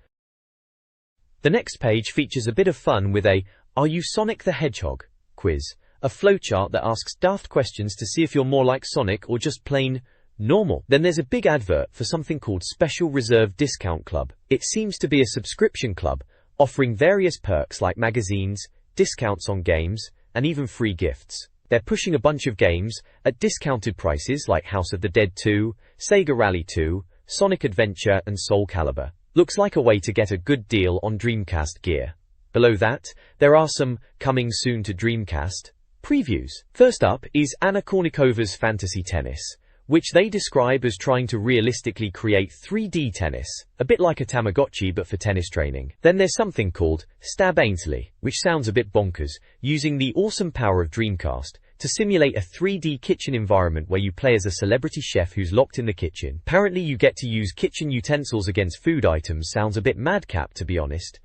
The next page features a bit of fun with a "Are you Sonic the Hedgehog?" quiz, a flowchart that asks daft questions to see if you're more like Sonic or just plain normal. Then there's a big advert for something called Special Reserve Discount Club. It seems to be a subscription club offering various perks like magazines, discounts on games, and even free gifts. They're pushing a bunch of games at discounted prices like House of the Dead 2, Sega Rally 2, Sonic Adventure, and Soul Calibur. Looks like a way to get a good deal on Dreamcast gear. Below that, there are some coming soon to Dreamcast previews. First up is Anna Kournikova's Fantasy Tennis, which they describe as trying to realistically create 3D tennis, a bit like a Tamagotchi but for tennis training. Then there's something called Stab Ainsley, which sounds a bit bonkers, using the awesome power of Dreamcast to simulate a 3D kitchen environment where you play as a celebrity chef who's locked in the kitchen. Apparently you get to use kitchen utensils against food items. Sounds a bit madcap, to be honest.